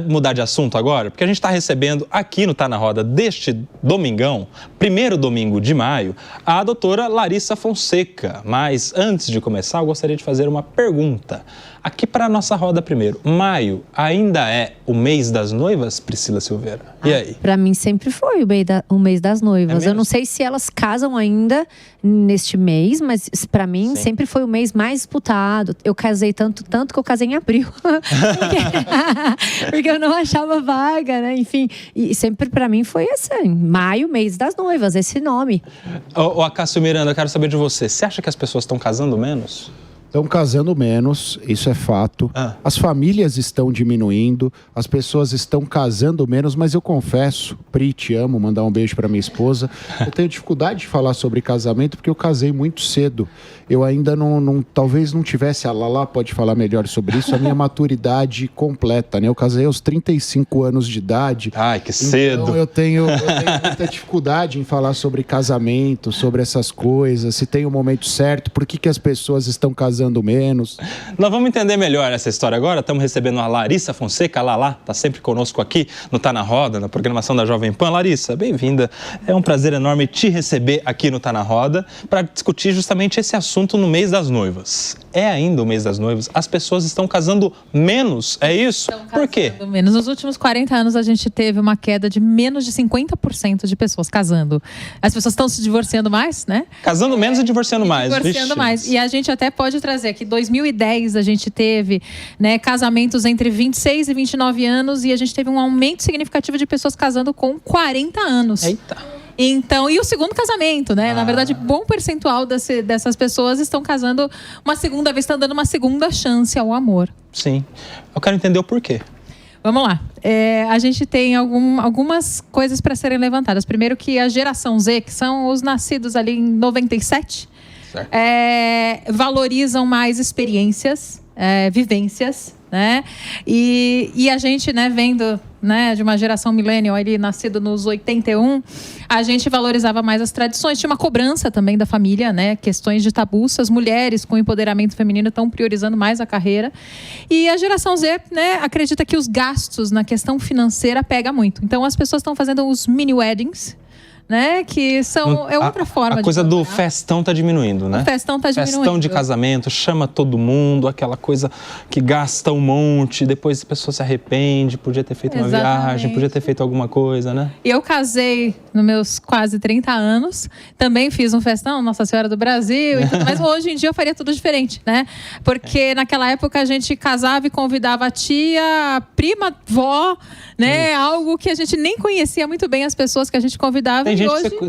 Mudar de assunto agora, porque a gente está recebendo aqui no Tá na Roda deste domingão, primeiro domingo de maio, a doutora Larissa Fonseca. Mas antes de começar, eu gostaria de fazer uma pergunta. Aqui para a nossa roda primeiro, maio ainda é o mês das noivas, Priscila Silveira? E aí? Para mim sempre foi o mês das noivas. Eu não sei se elas casam ainda neste mês, mas para mim sempre foi o mês mais disputado. Eu casei tanto que eu casei em abril. Porque eu não achava vaga, né? Enfim, e sempre para mim foi assim, maio, mês das noivas, esse nome. Ô, Acácio Miranda, eu quero saber de você. Você acha que as pessoas estão casando menos? Estão casando menos, isso é fato. As famílias estão diminuindo, as pessoas estão casando menos, mas eu confesso, Pri, te amo, mandar um beijo para minha esposa. Eu tenho dificuldade de falar sobre casamento porque eu casei muito cedo. Eu ainda talvez não tivesse, a Lala pode falar melhor sobre isso, a minha maturidade completa, né? Eu casei aos 35 anos de idade. Ai, que cedo. Então eu tenho muita dificuldade em falar sobre casamento, sobre essas coisas, se tem o momento certo, por que as pessoas estão casando menos. Nós vamos entender melhor essa história agora. Estamos recebendo a Larissa Fonseca, a Lala, está sempre conosco aqui no Tá na Roda, na programação da Jovem Pan. Larissa, bem-vinda. É um prazer enorme te receber aqui no Tá na Roda para discutir justamente esse assunto no mês das noivas. É ainda o mês das noivas? As pessoas estão casando menos, é isso? Por quê? Menos. Nos últimos 40 anos a gente teve uma queda de menos de 50% de pessoas casando. As pessoas estão se divorciando mais, né? Casando menos e divorciando mais. Divorciando mais. E a gente até pode trazer que em 2010 a gente teve, né, casamentos entre 26 e 29 anos e a gente teve um aumento significativo de pessoas casando com 40 anos. Eita! Então, e o segundo casamento, né? Na verdade, bom percentual dessas pessoas estão casando uma segunda vez, estão dando uma segunda chance ao amor. Sim. Eu quero entender o porquê. Vamos lá. A gente tem algumas coisas para serem levantadas. Primeiro que a geração Z, que são os nascidos ali em 97, valorizam mais experiências, vivências, né? E a gente, né, vendo, né, de uma geração millennial, ele nascido nos 81, a gente valorizava mais as tradições. Tinha uma cobrança também da família, né? Questões de tabus. As mulheres com empoderamento feminino estão priorizando mais a carreira. E a geração Z, né, acredita que os gastos na questão financeira pega muito. Então as pessoas estão fazendo os mini weddings, né? Que são outra forma de... A coisa do festão tá diminuindo, né? O festão tá diminuindo. Festão de casamento, chama todo mundo, aquela coisa que gasta um monte, depois a pessoa se arrepende, podia ter feito uma viagem, podia ter feito alguma coisa, né? Eu casei nos meus quase 30 anos, também fiz um festão, Nossa Senhora do Brasil e tudo mais, mas hoje em dia eu faria tudo diferente, né? Porque naquela época a gente casava e convidava a tia, a prima, vó, né? Algo que a gente nem conhecia muito bem as pessoas que a gente convidava.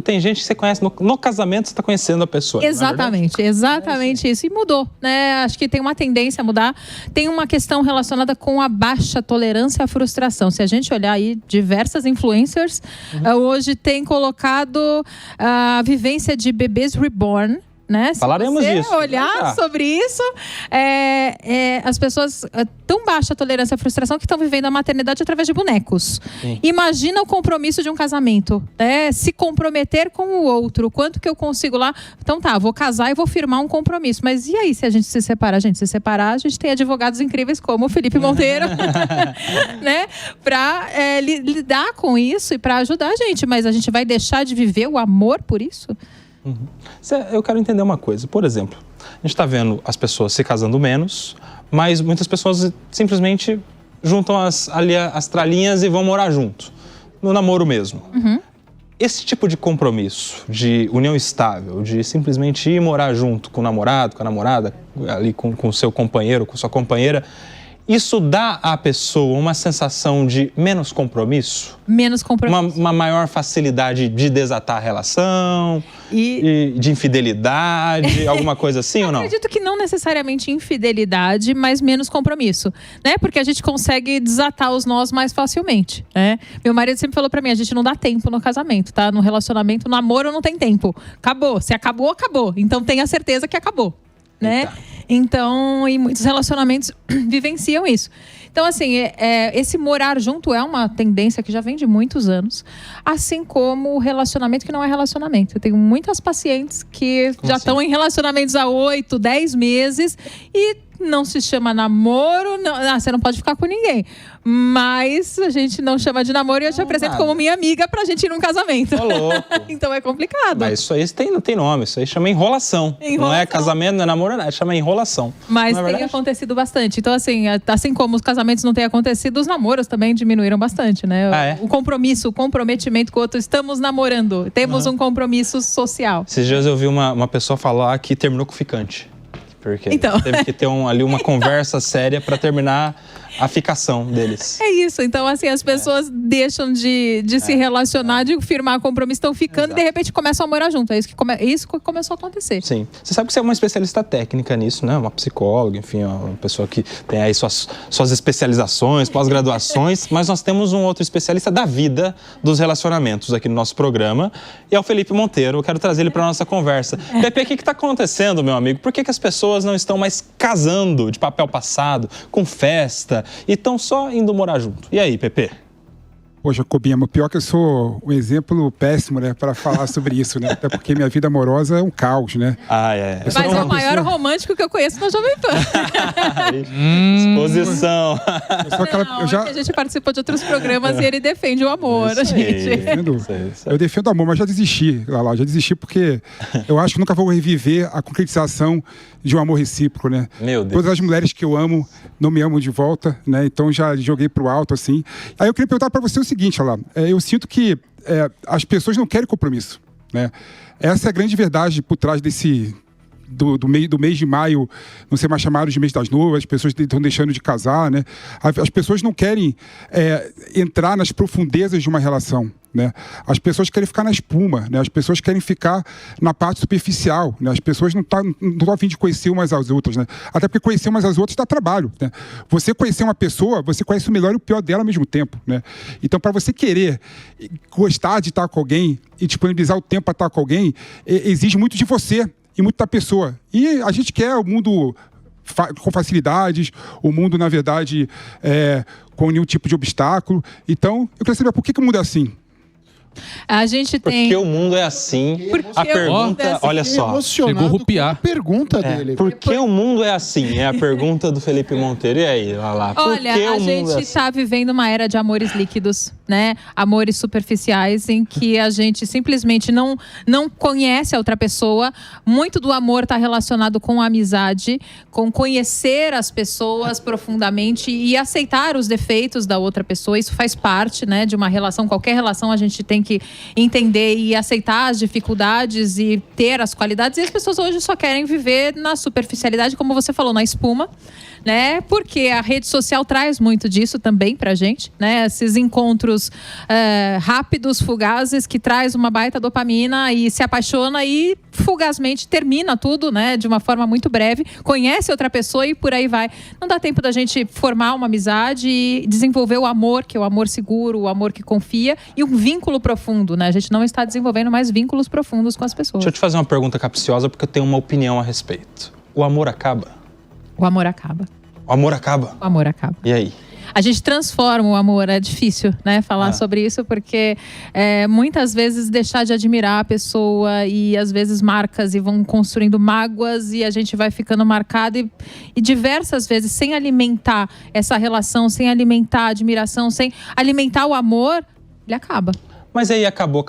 Tem gente que você conhece no casamento, você está conhecendo a pessoa. Exatamente, exatamente isso. E mudou, né? Acho que tem uma tendência a mudar. Tem uma questão relacionada com a baixa tolerância à frustração. Se a gente olhar aí, diversas influencers hoje têm colocado a vivência de bebês reborn, né? Falaremos disso. Se você olhar sobre isso, as pessoas tão baixa tolerância à frustração que estão vivendo a maternidade através de bonecos. Sim. Imagina o compromisso de um casamento, né? Se comprometer com o outro, quanto que eu consigo lá? Então tá, vou casar e vou firmar um compromisso. Mas e aí se a gente se separar? A gente tem advogados incríveis como o Felipe Monteiro, né? Para lidar com isso e para ajudar a gente. Mas a gente vai deixar de viver o amor por isso? Eu quero entender uma coisa. Por exemplo, a gente está vendo as pessoas se casando menos, mas muitas pessoas simplesmente juntam as tralinhas e vão morar junto, no namoro mesmo. Esse tipo de compromisso, de união estável, de simplesmente ir morar junto com o namorado, com a namorada, ali com o seu companheiro, com sua companheira, isso dá à pessoa uma sensação de menos compromisso? Menos compromisso. Uma maior facilidade de desatar a relação, e de infidelidade, alguma coisa assim ou não? Acredito que não necessariamente infidelidade, mas menos compromisso, né? Porque a gente consegue desatar os nós mais facilmente, né? Meu marido sempre falou pra mim, a gente não dá tempo no casamento, tá? No relacionamento, no namoro não tem tempo. Acabou. Se acabou, acabou. Então tenha certeza que acabou, né? Eita. Então, e muitos relacionamentos vivenciam isso. Então, assim, esse morar junto é uma tendência que já vem de muitos anos, assim como o relacionamento que não é relacionamento. Eu tenho muitas pacientes que já estão em relacionamentos há 8, 10 meses e não se chama namoro, você não pode ficar com ninguém. Mas a gente não chama de namoro e eu te apresento como minha amiga pra gente ir num casamento. Ô, louco. Então é complicado. Mas isso aí não tem nome, isso aí chama enrolação. Não é casamento, não é namoro, não, chama enrolação. Mas tem acontecido bastante. Então, assim como os casamentos não têm acontecido, os namoros também diminuíram bastante, né? O compromisso, o comprometimento com o outro. Estamos namorando, temos um compromisso social. Esses dias eu vi uma pessoa falar que terminou com o ficante. Porque teve que ter ali uma conversa séria para terminar a ficação deles. É isso. Então, assim, as pessoas deixam de se relacionar, de firmar compromisso, estão ficando e de repente começam a morar junto. É isso que começou a acontecer. Sim. Você sabe que você é uma especialista técnica nisso, né? Uma psicóloga, enfim, uma pessoa que tem aí suas especializações, pós-graduações, mas nós temos um outro especialista da vida dos relacionamentos aqui no nosso programa, e é o Felipe Monteiro. Eu quero trazer ele para nossa conversa. Pepe, o que está acontecendo, meu amigo? Por que as pessoas não estão mais casando de papel passado, com festa, e estão só indo morar junto? E aí, Pepe? Poxa, Cobinha, pior que eu sou um exemplo péssimo, né, para falar sobre isso, né? Até porque minha vida amorosa é um caos, né? Mas é o maior romântico que eu conheço na Jovem Pan. Exposição. A gente participou de outros programas e ele defende o amor. Eu defendo o amor, mas já desisti, Lala. Já desisti porque eu acho que nunca vou reviver a concretização de um amor recíproco, né? Meu Deus. Todas as mulheres que eu amo não me amam de volta, né? Então já joguei pro alto, assim. Aí eu queria perguntar para você o seguinte, Lala. Eu sinto que as pessoas não querem compromisso, né? Essa é a grande verdade por trás do mês de maio não ser mais chamado de mês das noivas, as pessoas estão deixando de casar, né? As pessoas não querem entrar nas profundezas de uma relação, né? As pessoas querem ficar na espuma, né? As pessoas querem ficar na parte superficial, né? As pessoas não estão a fim de conhecer umas às outras, né? Até porque conhecer umas às outras dá trabalho, né? Você conhecer uma pessoa, você conhece o melhor e o pior dela ao mesmo tempo, né? Então, para você querer gostar de estar com alguém e disponibilizar o tempo para estar com alguém, exige muito de você e muito da pessoa. E a gente quer o mundo com facilidades, o mundo, na verdade, com nenhum tipo de obstáculo. Então, eu queria saber por que o mundo é assim? A gente tem... Porque o mundo é assim. A pergunta, olha só. Chegou a rupiar. A pergunta dele. Por que o mundo é assim? É a pergunta do Felipe Monteiro. E aí, Lala? Olha, a gente está vivendo uma era de amores líquidos, né? Amores superficiais em que a gente simplesmente não conhece a outra pessoa. Muito do amor está relacionado com a amizade, com conhecer as pessoas profundamente e aceitar os defeitos da outra pessoa. Isso faz parte, né, de uma relação. Qualquer relação a gente tem que entender e aceitar as dificuldades e ter as qualidades. E as pessoas hoje só querem viver na superficialidade, como você falou, na espuma, né? Porque a rede social traz muito disso também pra gente, né? Esses encontros rápidos, fugazes, que traz uma baita dopamina e se apaixona e fugazmente termina tudo, né? De uma forma muito breve, conhece outra pessoa e por aí vai. Não dá tempo da gente formar uma amizade e desenvolver o amor, que é o amor seguro, o amor que confia e um vínculo profundo, né? A gente não está desenvolvendo mais vínculos profundos com as pessoas. Deixa eu te fazer uma pergunta capciosa, porque eu tenho uma opinião a respeito. O amor acaba? O amor acaba. O amor acaba? O amor acaba. E aí? A gente transforma o amor, é difícil, né, falar sobre isso, porque muitas vezes deixar de admirar a pessoa e às vezes marcas e vão construindo mágoas e a gente vai ficando marcado e diversas vezes sem alimentar essa relação, sem alimentar a admiração, sem alimentar o amor, ele acaba. Mas aí acabou?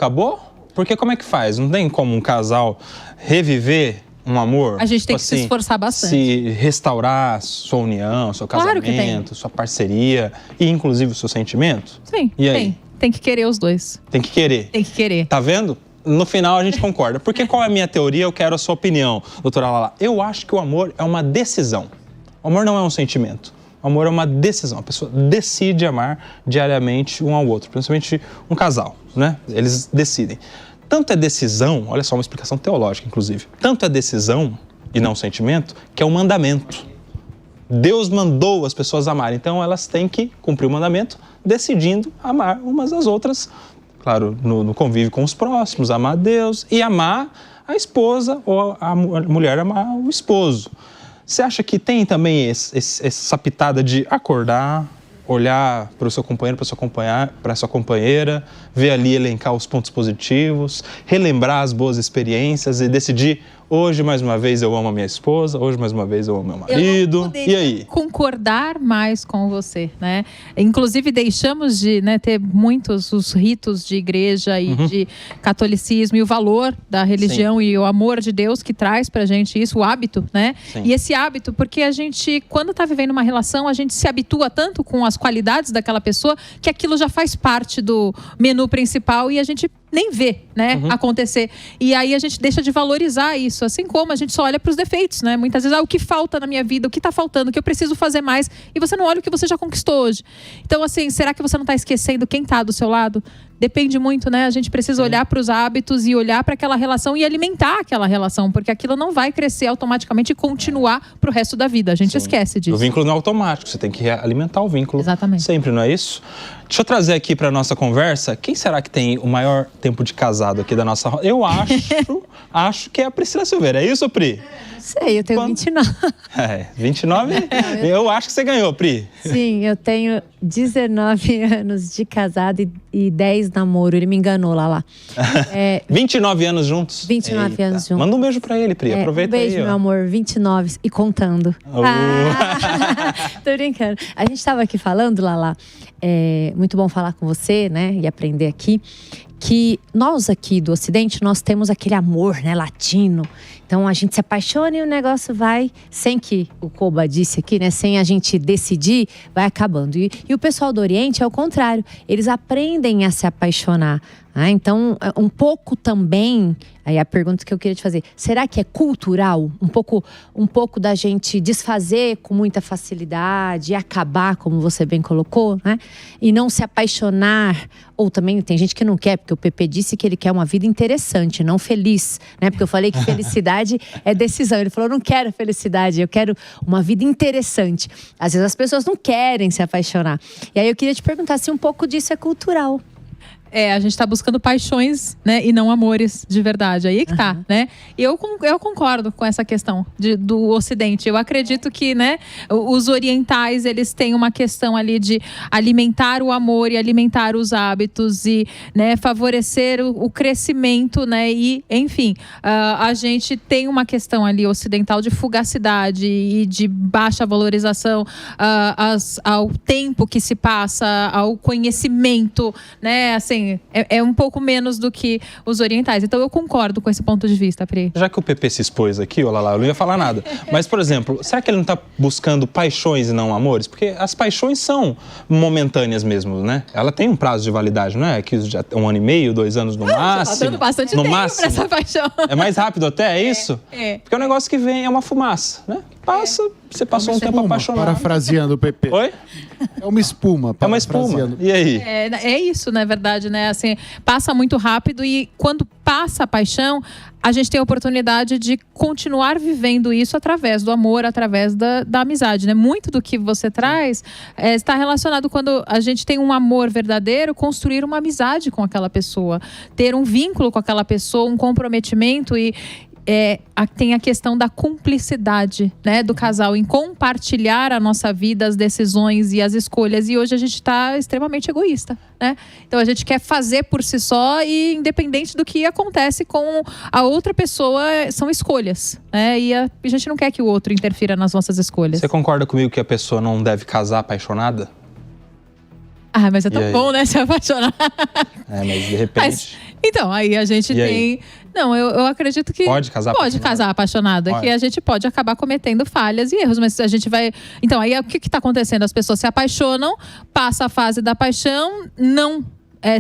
Porque como é que faz? Não tem como um casal reviver um amor? A gente tem que se esforçar bastante. Se restaurar sua união, seu casamento, sua parceria e inclusive o seu sentimento? Sim, e aí? Tem que querer os dois. Tem que querer. Tem que querer. Tá vendo? No final a gente concorda. Porque qual é a minha teoria? Eu quero a sua opinião, doutora Lala. Eu acho que o amor é uma decisão. O amor não é um sentimento. O amor é uma decisão. A pessoa decide amar diariamente um ao outro. Principalmente um casal, né? Eles decidem. Tanto é decisão, olha só, uma explicação teológica, inclusive. Tanto é decisão e não sentimento, que é um mandamento. Deus mandou as pessoas amarem, então elas têm que cumprir o mandamento, decidindo amar umas às outras. Claro, no convívio com os próximos, amar a Deus e amar a esposa ou a mulher amar o esposo. Você acha que tem também essa pitada de acordar, olhar para o seu companheiro, para a sua companheira, ver ali, elencar os pontos positivos, relembrar as boas experiências e decidir Hoje, mais uma vez, eu amo a minha esposa. Hoje, mais uma vez, eu amo meu marido. E aí? Concordar mais com você, né? Inclusive, deixamos de ter muitos os ritos de igreja e de catolicismo e o valor da religião e o amor de Deus que traz pra gente isso, o hábito, né? Sim. E esse hábito, porque a gente, quando tá vivendo uma relação, a gente se habitua tanto com as qualidades daquela pessoa que aquilo já faz parte do menu principal e a gente nem vê, né, acontecer. E aí a gente deixa de valorizar isso, assim como a gente só olha para os defeitos, né? Muitas vezes, o que falta na minha vida, o que está faltando, o que eu preciso fazer mais, e você não olha o que você já conquistou hoje. Então, assim, será que você não está esquecendo quem está do seu lado? Depende muito, né? A gente precisa olhar para os hábitos e olhar para aquela relação e alimentar aquela relação, porque aquilo não vai crescer automaticamente e continuar para o resto da vida. A gente esquece disso. O vínculo não é automático, você tem que alimentar o vínculo. Exatamente. Sempre, não é isso? Deixa eu trazer aqui para nossa conversa, quem será que tem o maior tempo de casado aqui da nossa roda? Eu acho que é a Priscila Silveira. É isso, Pri? Sei, eu tenho 29. 29? Eu acho que você ganhou, Pri. Sim, eu tenho 19 anos de casado e 10 namoro. Ele me enganou lá. 29 anos juntos? 29 anos juntos. Manda um beijo pra ele, Pri. Aproveita aí. Um beijo, meu amor. 29 e contando. Tô brincando. A gente tava aqui falando, Lala. Muito bom falar com você, né? E aprender aqui. Que nós aqui do Ocidente, nós temos aquele amor, né, latino. Então a gente se apaixona e o negócio vai, sem que o Koba disse aqui, né, sem a gente decidir, vai acabando. E o pessoal do Oriente é o contrário, eles aprendem a se apaixonar. Então, um pouco também, aí a pergunta que eu queria te fazer, será que é cultural? Um pouco da gente desfazer com muita facilidade e acabar, como você bem colocou, né? E não se apaixonar, ou também tem gente que não quer, porque o PP disse que ele quer uma vida interessante, não feliz, né? Porque eu falei que felicidade é decisão. Ele falou, eu não quero felicidade, eu quero uma vida interessante. Às vezes as pessoas não querem se apaixonar. E aí eu queria te perguntar se um pouco disso é cultural. A gente tá buscando paixões, né, e não amores de verdade. Aí que tá, né? Eu concordo com essa questão do Ocidente. Eu acredito que, né, os orientais, eles têm uma questão ali de alimentar o amor e alimentar os hábitos e, né, favorecer o crescimento, né, e, enfim, a gente tem uma questão ali ocidental de fugacidade e de baixa valorização ao tempo que se passa, ao conhecimento, né, assim, é um pouco menos do que os orientais. Então eu concordo com esse ponto de vista, Pri. Já que o PP se expôs aqui, eu não ia falar nada. Mas, por exemplo, será que ele não está buscando paixões e não amores? Porque as paixões são momentâneas mesmo, né? Ela tem um prazo de validade, não é? Que já 1 ano e meio, 2 anos no máximo. Passando bastante tempo pra essa paixão. É mais rápido até, é isso? Porque é um negócio que vem, é uma fumaça, né? Você passou um tempo apaixonado. Parafraseando o PP. Oi? É uma espuma. É uma espuma. E aí? É isso, na verdade, né? Assim, passa muito rápido e quando passa a paixão, a gente tem a oportunidade de continuar vivendo isso através do amor, através da amizade, né? Muito do que você traz está relacionado quando a gente tem um amor verdadeiro, construir uma amizade com aquela pessoa, ter um vínculo com aquela pessoa, um comprometimento e tem a questão da cumplicidade, né, do casal em compartilhar a nossa vida, as decisões e as escolhas. E hoje a gente está extremamente egoísta, né? Então a gente quer fazer por si só e independente do que acontece com a outra pessoa, são escolhas, né? E a gente não quer que o outro interfira nas nossas escolhas. Você concorda comigo que a pessoa não deve casar apaixonada? Mas é tão bom, né, se apaixonar. Mas de repente... Então, aí a gente tem... Não, eu acredito que... Pode casar apaixonada. Que a gente pode acabar cometendo falhas e erros, mas a gente vai... Então, aí o que está acontecendo? As pessoas se apaixonam, passa a fase da paixão, não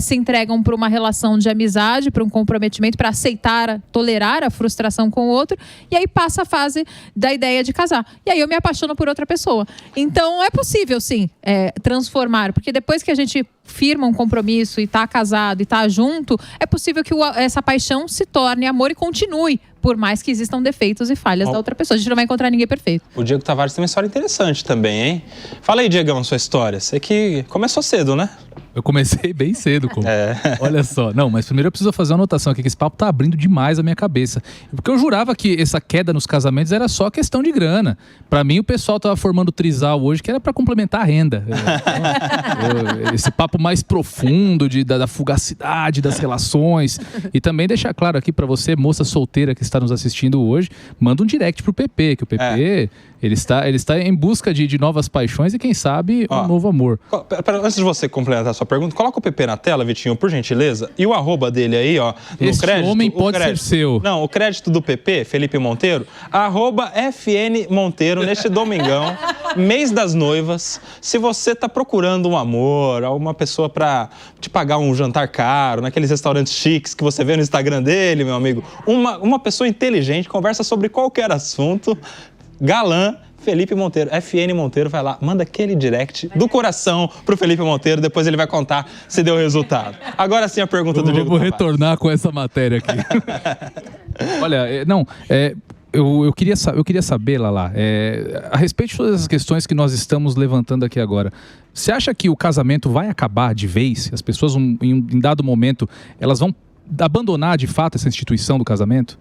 se entregam para uma relação de amizade, para um comprometimento, para aceitar, tolerar a frustração com o outro, e aí passa a fase da ideia de casar. E aí eu me apaixono por outra pessoa. Então é possível, sim, transformar, porque depois que a gente firma um compromisso e está casado e está junto, é possível que essa paixão se torne amor e continue, por mais que existam defeitos e falhas da outra pessoa. A gente não vai encontrar ninguém perfeito. O Diego Tavares tem uma história interessante também, hein? Fala aí, Diegão, sua história. Você que começou cedo, né? Eu comecei bem cedo. Olha só. Não, mas primeiro eu preciso fazer uma anotação aqui, que esse papo tá abrindo demais a minha cabeça. Porque eu jurava que essa queda nos casamentos era só questão de grana. Pra mim, o pessoal tava formando trisal hoje, que era pra complementar a renda. Esse papo mais profundo da fugacidade das relações. E também deixar claro aqui pra você, moça solteira que está nos assistindo hoje, manda um direct pro PP, que o PP... Ele está em busca de novas paixões e, quem sabe, um novo amor. Antes de você complementar a sua pergunta, coloca o PP na tela, Vitinho, por gentileza. E o arroba dele aí, ó. Esse crédito, homem pode ser seu. Não, o crédito do PP, Felipe Monteiro, arroba FN Monteiro, neste domingão, mês das noivas. Se você tá procurando um amor, uma pessoa pra te pagar um jantar caro, naqueles restaurantes chiques que você vê no Instagram dele, meu amigo, uma pessoa inteligente, conversa sobre qualquer assunto, galã, Felipe Monteiro, FN Monteiro, vai lá, manda aquele direct do coração pro Felipe Monteiro, depois ele vai contar se deu resultado. Agora sim a pergunta do Diego. Vou retornar com essa matéria aqui. Olha, eu queria saber, Lala, a respeito de todas as questões que nós estamos levantando aqui agora, você acha que o casamento vai acabar de vez? As pessoas, em um dado momento, elas vão abandonar de fato essa instituição do casamento?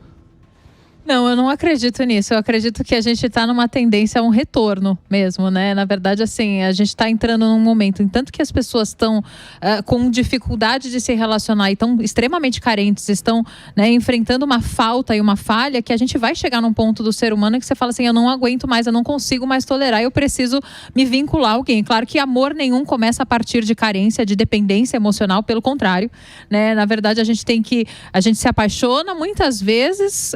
Não, eu não acredito nisso. Eu acredito que a gente está numa tendência a um retorno mesmo, né? Na verdade, assim, a gente está entrando num momento em tanto que as pessoas estão com dificuldade de se relacionar e estão extremamente carentes, estão, né, enfrentando uma falta e uma falha, que a gente vai chegar num ponto do ser humano que você fala assim, eu não aguento mais, eu não consigo mais tolerar, eu preciso me vincular a alguém. Claro que amor nenhum começa a partir de carência, de dependência emocional, pelo contrário, né? Na verdade, a gente se apaixona muitas vezes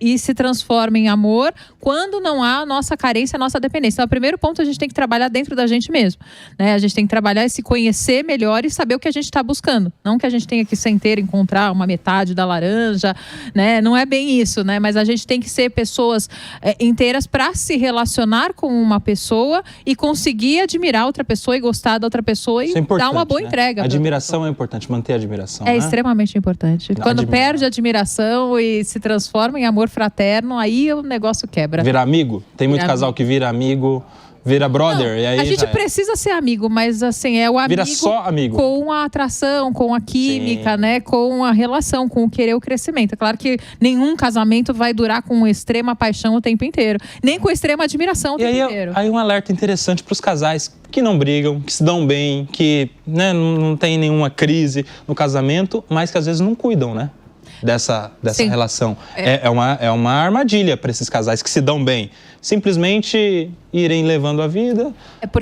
e se transforma em amor quando não há a nossa carência, a nossa dependência. Então, o primeiro ponto, a gente tem que trabalhar dentro da gente mesmo, né? A gente tem que trabalhar e se conhecer melhor e saber o que a gente está buscando. Não que a gente tenha que ser inteiro, encontrar uma metade da laranja, né? Não é bem isso, né? Mas a gente tem que ser pessoas inteiras para se relacionar com uma pessoa e conseguir admirar outra pessoa e gostar da outra pessoa e dar uma boa entrega. Admiração é importante, manter a admiração. É extremamente importante. Quando perde a admiração e se transforma em amor fraterno, aí o negócio quebra. Virar amigo? Tem muito casal que vira amigo, vira brother. Não, e aí a gente precisa ser amigo, mas assim, é o amigo, vira só amigo com a atração, com a química, né? Com a relação, com o querer o crescimento. É claro que nenhum casamento vai durar com extrema paixão o tempo inteiro. Nem com extrema admiração o tempo inteiro. Aí um alerta interessante para os casais que não brigam, que se dão bem, que, né, não tem nenhuma crise no casamento, mas que às vezes não cuidam, né? Dessa relação. É uma armadilha para esses casais que se dão bem. Simplesmente irem levando a vida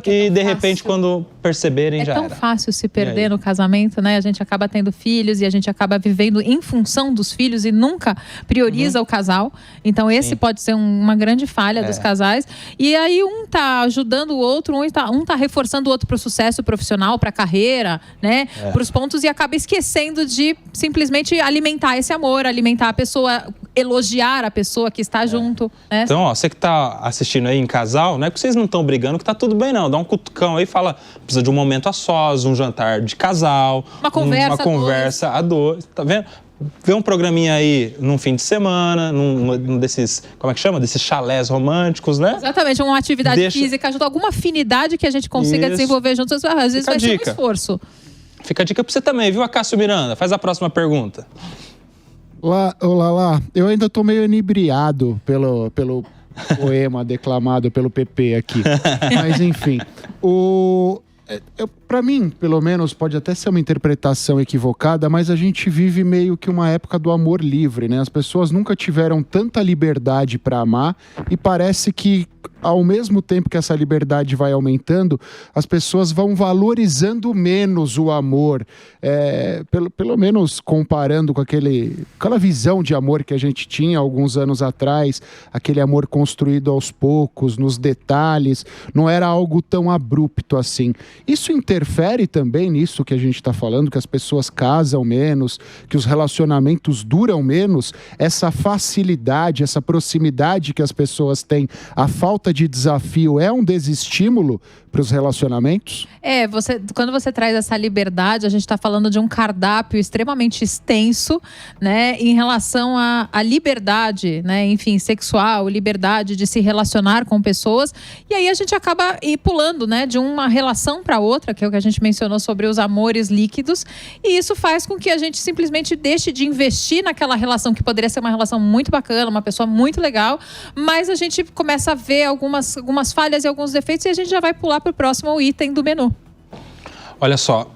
e, de repente, quando perceberem, já era. É tão fácil se perder no casamento, né? A gente acaba tendo filhos e a gente acaba vivendo em função dos filhos e nunca prioriza o casal. Então, esse pode ser uma grande falha dos casais. E aí, um tá ajudando o outro, um tá reforçando o outro para o sucesso profissional, para a carreira, né? Para os pontos, e acaba esquecendo de simplesmente alimentar esse amor, alimentar a pessoa, elogiar a pessoa que está junto, né? Então, ó, você que tá assistindo aí em casal, não é que vocês não estão brigando, que tá tudo bem, não. Dá um cutucão aí e fala, precisa de um momento a sós, um jantar de casal. Uma conversa a dois, tá vendo? Vê um programinha aí num fim de semana, num desses, como é que chama? Desses chalés românticos, né? Exatamente, uma atividade física, junto, alguma afinidade que a gente consiga desenvolver juntos. Às vezes vai ser um esforço. Fica a dica pra você também, viu, Acácio Miranda? Faz a próxima pergunta. Olá, eu ainda tô meio inebriado pelo poema declamado pelo PP aqui. Mas enfim, para mim, pelo menos, pode até ser uma interpretação equivocada, mas a gente vive meio que uma época do amor livre, né? As pessoas nunca tiveram tanta liberdade para amar e parece que, ao mesmo tempo que essa liberdade vai aumentando, as pessoas vão valorizando menos o amor. Pelo menos comparando com aquela visão de amor que a gente tinha alguns anos atrás, aquele amor construído aos poucos, nos detalhes, não era algo tão abrupto assim. Isso interfere também nisso que a gente está falando, que as pessoas casam menos, que os relacionamentos duram menos, essa facilidade, essa proximidade que as pessoas têm, a falta de desafio é um desestímulo para os relacionamentos? Quando você traz essa liberdade, a gente está falando de um cardápio extremamente extenso, né, em relação à liberdade, né, enfim, sexual, liberdade de se relacionar com pessoas, e aí a gente acaba pulando, né, de uma relação para outra, que é que a gente mencionou sobre os amores líquidos, e isso faz com que a gente simplesmente deixe de investir naquela relação que poderia ser uma relação muito bacana, uma pessoa muito legal, mas a gente começa a ver algumas falhas e alguns defeitos e a gente já vai pular para o próximo item do menu. Olha só,